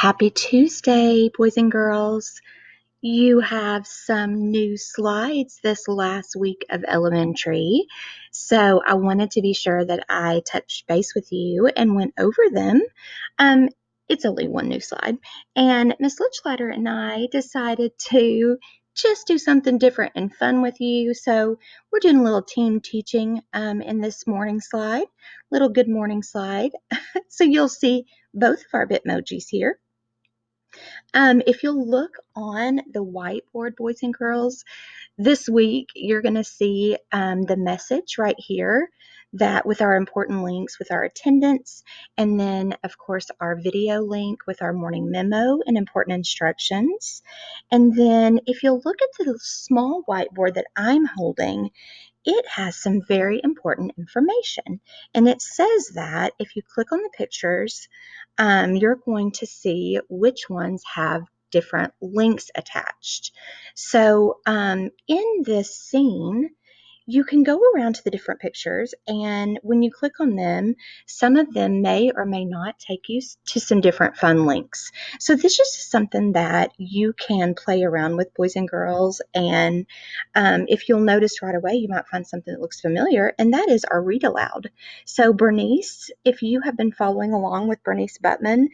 Happy Tuesday, boys and girls. You have some new slides this last week of elementary. So I wanted to be sure that I touched base with you and went over them. Um, it's only one new slide. And Miss Litchlighter and I decided to just do something different and fun with you. So we're doing a little team teaching in this morning slide, little good morning slide. So you'll see both of our Bitmojis here. If you'll look on the whiteboard, boys and girls, this week you're going to see the message right here that with our important links with our attendance, and then of course our video link with our morning memo and important instructions. And then if you'll look at the small whiteboard that I'm holding, it has some very important information. And it says that if you click on the pictures, you're going to see which ones have different links attached. So in this scene, you can go around to the different pictures, and when you click on them, some of them may or may not take you to some different fun links. So this is just something that you can play around with, boys and girls, and if you'll notice right away, you might find something that looks familiar, and that is our read aloud. So Bernice, if you have been following along with Bernice Buttman,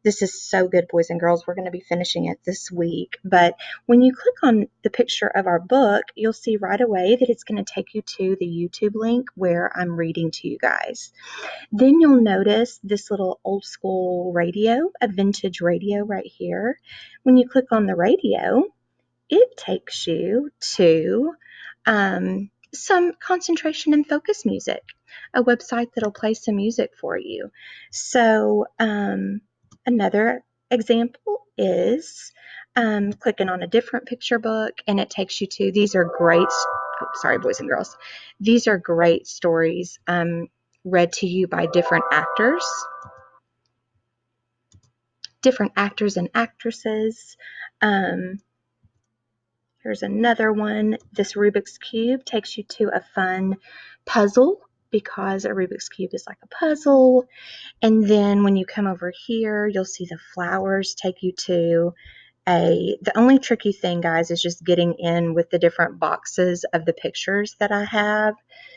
this is so good, boys and girls. We're going to be finishing it this week. But when you click on the picture of our book, you'll see right away that it's going to take you to the YouTube link where I'm reading to you guys. Then you'll notice this little old school radio, a vintage radio right here. When you click on the radio, it takes you to some concentration and focus music, a website that'll play some music for you. So another example is clicking on a different picture book, and it takes you to, these are great, sorry, boys and girls, these are great stories read to you by different actors and actresses. Here's another one. This Rubik's Cube takes you to a fun puzzle because a Rubik's Cube is like a puzzle. And then when you come over here, you'll see the flowers take you to the only tricky thing, guys, is just getting in with the different boxes of the pictures that I have.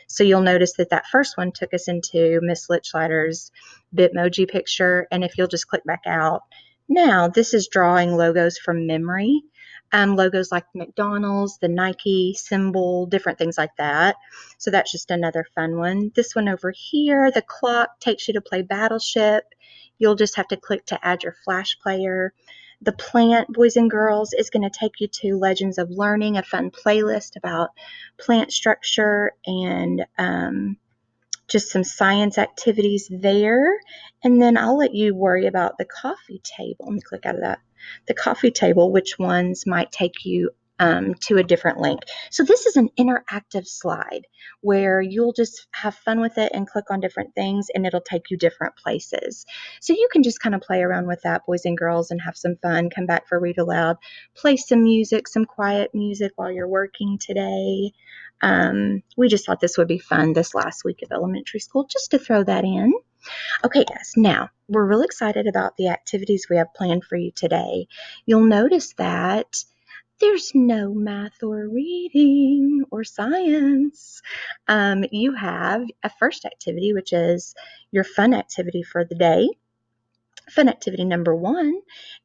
So you'll notice that that first one took us into Miss Litchlighter's Bitmoji picture. And if you'll just click back out, now this is drawing logos from memory. Logos like McDonald's, the Nike symbol, different things like that. So that's just another fun one. This one over here, the clock takes you to play Battleship. You'll just have to click to add your Flash player. The plant, boys and girls, is going to take you to Legends of Learning, a fun playlist about plant structure and just some science activities there. And then I'll let you worry about the coffee table. Let me click out of that. The coffee table, which ones might take you to a different link. So this is an interactive slide where you'll just have fun with it and click on different things, and it'll take you different places. So you can just kind of play around with that, boys and girls, and have some fun. Come back for read aloud, play some music, some quiet music while you're working today. We just thought this would be fun this last week of elementary school, just to throw that in. Okay, guys, now we're real excited about the activities we have planned for you today. You'll notice that there's no math or reading or science. You have a first activity, which is your fun activity for the day, fun activity number 1.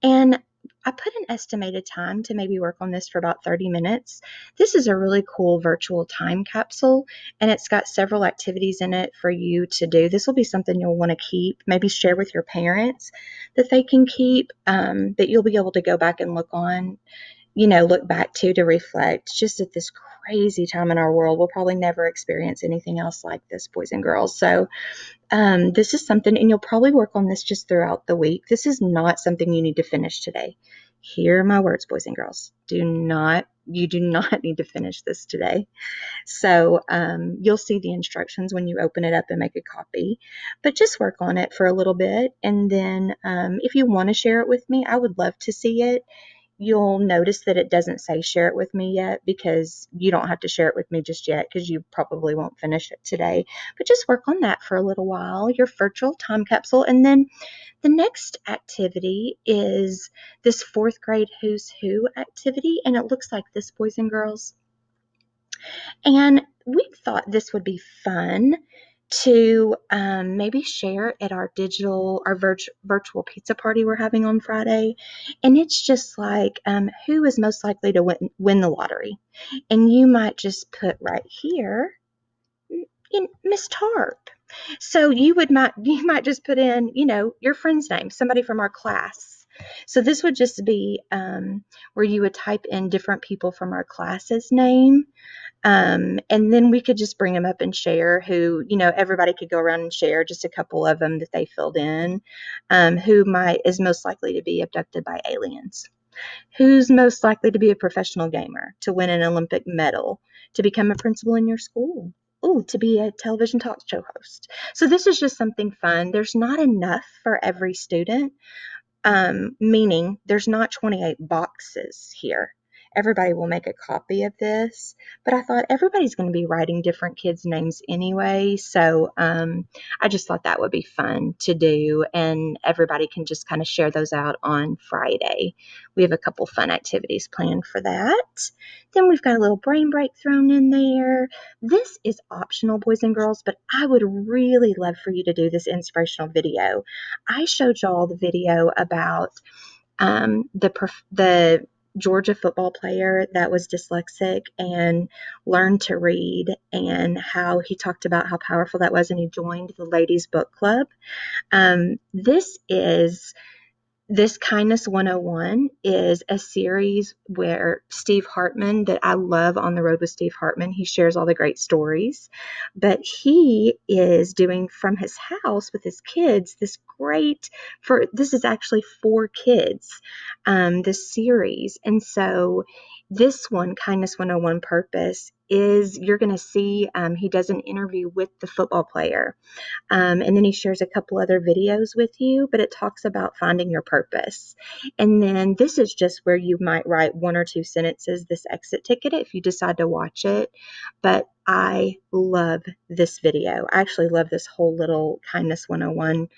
And I put an estimated time to maybe work on this for about 30 minutes. This is a really cool virtual time capsule, and it's got several activities in it for you to do. This will be something you'll want to keep, maybe share with your parents that they can keep, that you'll be able to go back and look back to reflect just at this crazy time in our world. We'll probably never experience anything else like this, boys and girls. So this is something, and you'll probably work on this just throughout the week. This is not something you need to finish today. Hear my words, boys and girls. You do not need to finish this today. So you'll see the instructions when you open it up and make a copy, but just work on it for a little bit. And then if you want to share it with me, I would love to see it. you'll notice that it doesn't say share it with me yet, because you don't have to share it with me just yet because you probably won't finish it today. But just work on that for a little while, your virtual time capsule. And then the next activity is this fourth grade Who's Who activity. And it looks like this, boys and girls. And we thought this would be fun to maybe share at our virtual pizza party we're having on Friday. And it's just like, who is most likely to win the lottery? And you might just put right here, Miss Tarp. So you might just put in, your friend's name, somebody from our class. So this would just be where you would type in different people from our class's name. And then we could just bring them up and share who, everybody could go around and share just a couple of them that they filled in. Who is most likely to be abducted by aliens? Who's most likely to be a professional gamer, to win an Olympic medal, to become a principal in your school? Oh, to be a television talk show host. So this is just something fun. There's not enough for every student, meaning there's not 28 boxes here. Everybody will make a copy of this, but I thought everybody's going to be writing different kids' names anyway, so I just thought that would be fun to do, and everybody can just kind of share those out on Friday. We have a couple fun activities planned for that. Then we've got a little brain break thrown in there. This is optional, boys and girls, but I would really love for you to do this inspirational video. I showed y'all the video about the Georgia football player that was dyslexic and learned to read, and how he talked about how powerful that was, and he joined the ladies book club. This Kindness 101 is a series where Steve Hartman, that I love On the Road with Steve Hartman, he shares all the great stories, but he is doing from his house with his kids this is actually for kids, this series. And so this one, Kindness 101 Purpose, is you're going to see he does an interview with the football player. And then he shares a couple other videos with you, but it talks about finding your purpose. And then this is just where you might write one or two sentences, this exit ticket, if you decide to watch it. But I love this video. I actually love this whole little Kindness 101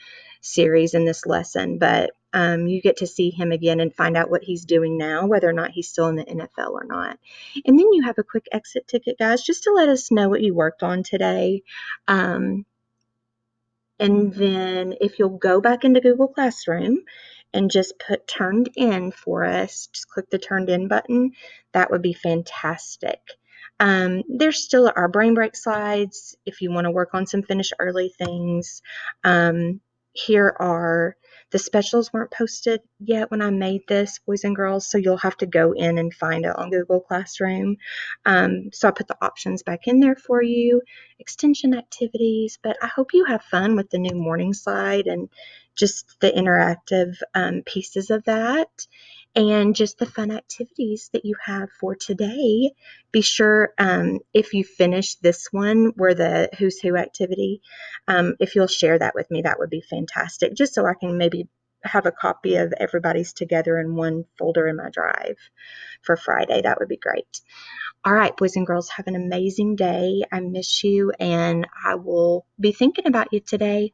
series in this lesson, but you get to see him again and find out what he's doing now, whether or not he's still in the NFL or not. And then you have a quick exit ticket, guys, just to let us know what you worked on today. And then if you'll go back into Google Classroom and just put turned in for us, just click the turned in button, that would be fantastic. There's still our brain break slides if you want to work on some finish early things. Here are the specials weren't posted yet when I made this, boys and girls, so you'll have to go in and find it on Google Classroom. So I put the options back in there for you, extension activities, but I hope you have fun with the new morning slide and just the interactive pieces of that, and just the fun activities that you have for today. Be sure, if you finish this one, where the Who's Who activity, if you'll share that with me, that would be fantastic, just so I can maybe have a copy of everybody's together in one folder in my drive for Friday. That would be great. All right, boys and girls, have an amazing day. I miss you, and I will be thinking about you today.